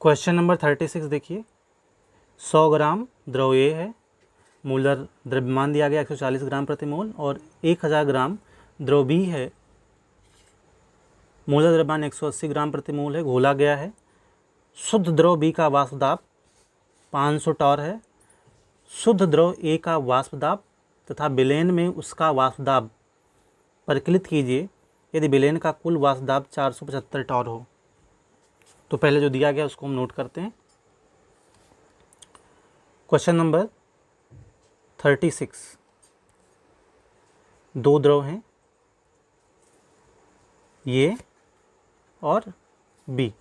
Question number 36 देखिए। 100 ग्राम द्रव ए है, मूल द्रव्यमान दिया गया 140 ग्राम प्रति मोल, और 1000 ग्राम द्रव बी है, मूल द्रव्यमान 180 ग्राम प्रति मोल है, घोला गया है। शुद्ध द्रव बी का वाष्प दाब 500 टॉर है। शुद्ध द्रव ए का वाष्प दाब तथा विलयन में उसका वाष्प दाब परिकलित कीजिए यदि विलयन का कुल वाष्प दाब 475 टॉर हो। तो पहले जो दिया गया उसको हम नोट करते हैं। क्वेश्चन नंबर 36, दो द्रव हैं, ये और बी।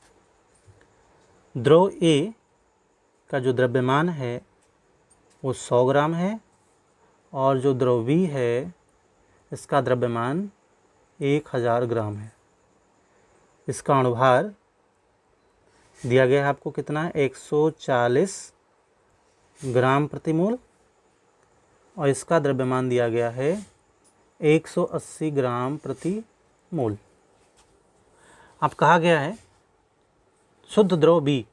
द्रव ए का जो द्रव्यमान है वो 100 ग्राम है, और जो द्रव बी है इसका द्रव्यमान 1000 ग्राम है। इसका अणुभार दिया गया है आपको कितना है, 140 ग्राम प्रति मोल, और इसका द्रव्यमान दिया गया है 180 ग्राम प्रति मोल। अब कहा गया है शुद्ध द्रव बी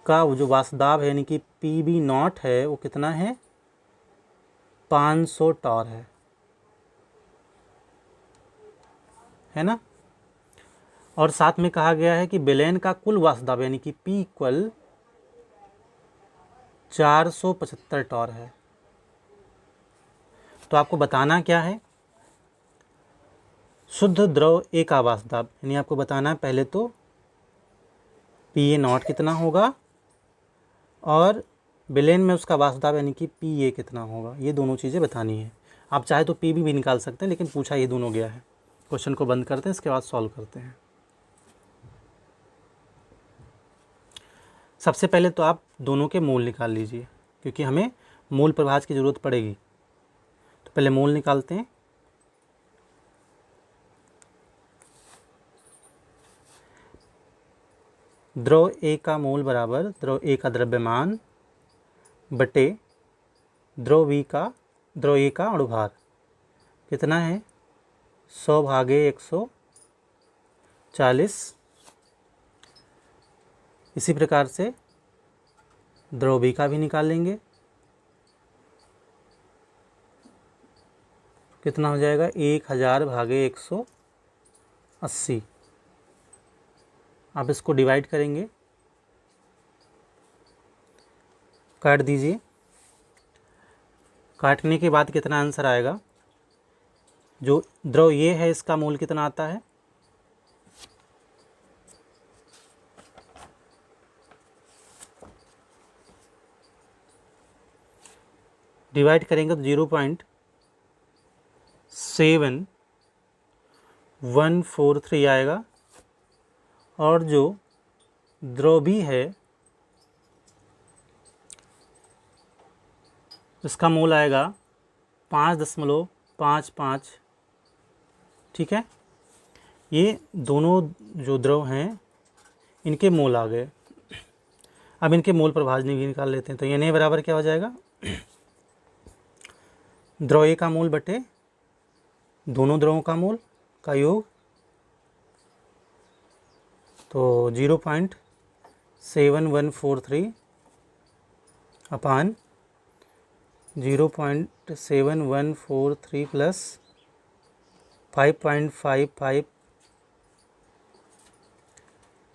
का जो वाष्प दाब है यानी कि PB नॉट है वो कितना है, 500 टॉर है ना। और साथ में कहा गया है कि विलयन का कुल वाष्प दाब यानी कि P इक्वल 475 टॉर है। तो आपको बताना क्या है, शुद्ध द्रव ए का वाष्प दाब, यानी आपको बताना है पहले तो PA नॉट कितना होगा और विलयन में उसका वाष्प दाब यानी कि PA कितना होगा, ये दोनों चीज़ें बतानी है। आप चाहे तो PB भी निकाल सकते हैं, लेकिन पूछा ये दोनों गया है। क्वेश्चन को बंद करते हैं, इसके बाद सॉल्व करते हैं। सबसे पहले तो आप दोनों के मोल निकाल लीजिए, क्योंकि हमें मोल प्रभाज की ज़रूरत पड़ेगी। तो पहले मोल निकालते हैं। द्रव ए का मोल बराबर द्रव ए का द्रव्यमान बटे द्रव ए का अणुभार कितना है, 100 भागे 140। इसी प्रकार से द्रव बी का भी निकाल लेंगे, कितना हो जाएगा, 1000 भागे 180। आप इसको डिवाइड करेंगे, काट दीजिए। काटने के बाद कितना आंसर आएगा, जो द्रव ये है इसका मोल कितना आता है, डिवाइड करेंगे तो 0.7143 आएगा। और जो द्रव बी है इसका मोल आएगा 5.55। ठीक है, ये दोनों जो द्रव हैं इनके मोल आ गए। अब इनके मोल प्रभाज भी निकाल लेते हैं। तो ये बराबर क्या हो जाएगा, द्रव ए का मोल बटे दोनों द्रवों का मोल का योग, तो 0.7143 अपान 0.7143 प्लस 5.55,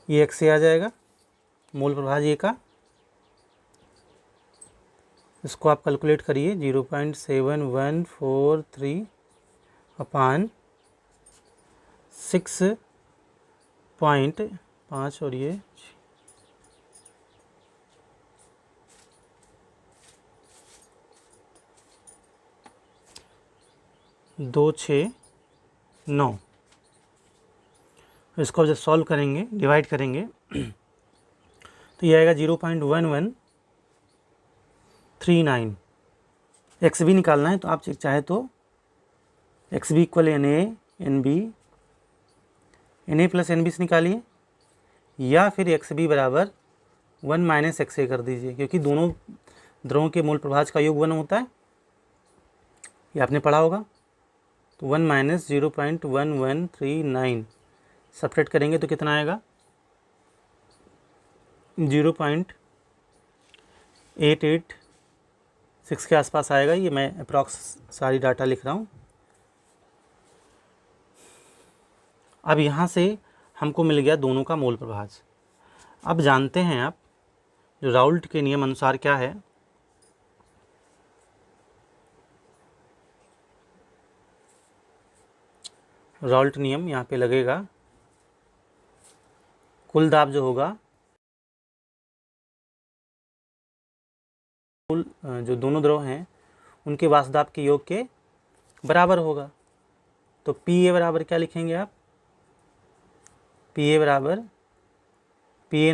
ये x से आ जाएगा मोल प्रभाज ए का। इसको आप कैलकुलेट करिए, 0.7143 अपान 6.5 और ये 269। इसको जब सॉल्व करेंगे, डिवाइड करेंगे तो ये आएगा 0.1139। एक्स बी निकालना है, तो आप चाहे तो x b equal n a plus n b से निकालिए, या फिर एक्स बी बराबर 1 माइनस एक्स ए कर दीजिए, क्योंकि दोनों द्रवों के मोल प्रभाज का योग 1 होता है, ये आपने पढ़ा होगा। तो 1 माइनस 0.1139 सब्ट्रैक्ट करेंगे तो कितना आएगा, 0.886 के आसपास आएगा। ये मैं अप्रॉक्स सारी डाटा लिख रहा हूँ। अब यहाँ से हमको मिल गया दोनों का मोल प्रभाज। अब जानते हैं आप जो राउल्ट के नियम अनुसार क्या है, राउल्ट नियम यहाँ पे लगेगा, कुल दाब जो होगा, कुल जो दोनों द्रव हैं उनके वाष्प दाब के योग के बराबर होगा। तो पी ए बराबर क्या लिखेंगे आप, पी ए बराबर p a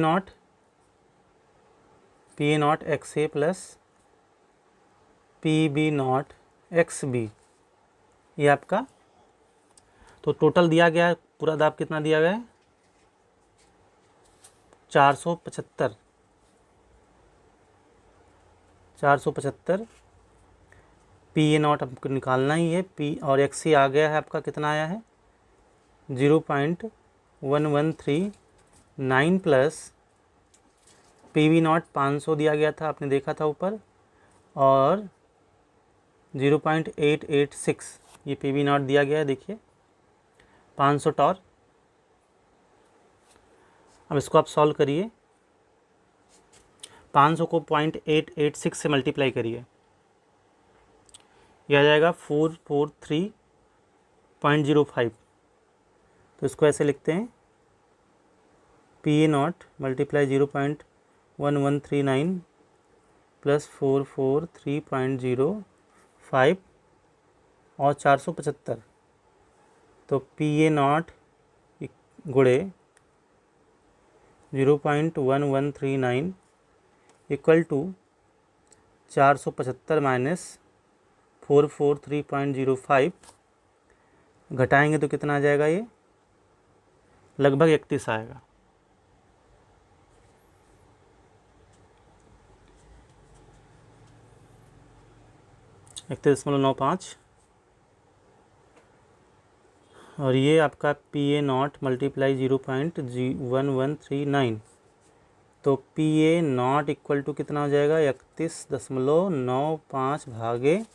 not x a plus p b not x b, ये आपका तो टोटल दिया गया है। पूरा दाब कितना दिया गया है, 475 पी ए नॉट आपको निकालना ही है। पी और एक्स सी आ गया है आपका, कितना आया है 0.1139 प्लस पी वी नॉट 500 दिया गया था, आपने देखा था ऊपर, और 0.886 ये पी वी नॉट दिया गया है, देखिए 500 टॉर। अब इसको आप सॉल्व करिए, 500 को 0.886 से मल्टीप्लाई करिए, यह आ जाएगा 443.05। तो इसको ऐसे लिखते हैं, P a not multiply 0.1139 plus 443.05 और 475, तो पी ए नॉट गुणे 0.1139 इक्वल टू 475 माइनस 443.05, घटाएंगे तो कितना आ जाएगा, ये लगभग 31 आएगा। (31.95) और ये आपका पी ए नॉट मल्टीप्लाई 0.1139, तो p a not equal to कितना हो जाएगा 31.95 भागे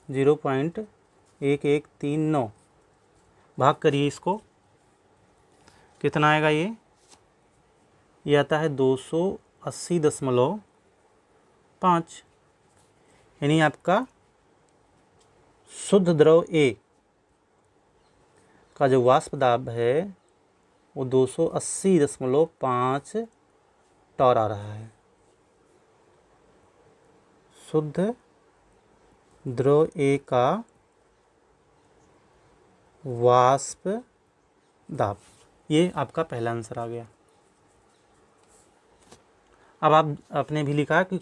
0.1139, भाग करिए इसको, कितना आएगा, ये आता है 280.5, यानी आपका शुद्ध द्रव ए का जो वाष्प दाब है वो 280.5 टॉर आ रहा है। शुद्ध द्रव ए का वाष्प दाब, ये आपका पहला आंसर आ गया। अब आप आपने भी लिखा कि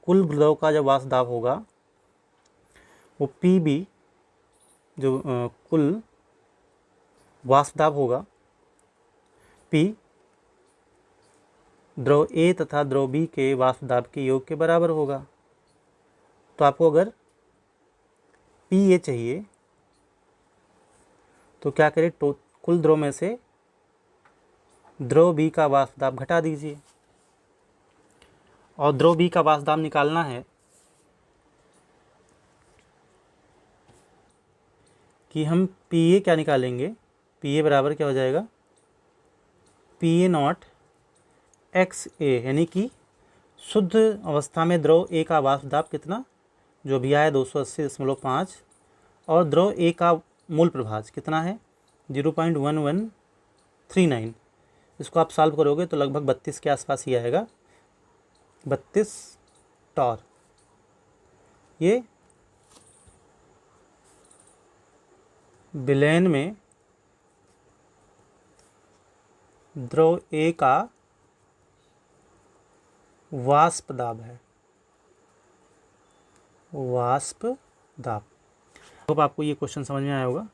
कुल द्रव का जो वाष्प दाब होगा वो पी बी, जो कुल वाष्प दाब होगा P द्रव A तथा द्रव B के वाष्प दाब के योग के बराबर होगा। तो आपको अगर PA चाहिए तो क्या करें, तो कुल द्रव में से द्रव B का वाष्प दाब घटा दीजिए, और द्रव B का वाष्प दाब निकालना है कि हम PA क्या निकालेंगे, PA बराबर क्या हो जाएगा, PA नॉट एक्स ए, यानी कि शुद्ध अवस्था में द्रव ए का वाष्प दाब कितना जो भी आया 280.5, और द्रव ए का मूल प्रभाज कितना है 0.1139। इसको आप सॉल्व करोगे तो लगभग 32 के आसपास ही आएगा, 32 टॉर। ये विलयन में द्रव ए का वाष्प दाब है, वाष्प दाब। होप आपको ये क्वेश्चन समझ में आया होगा।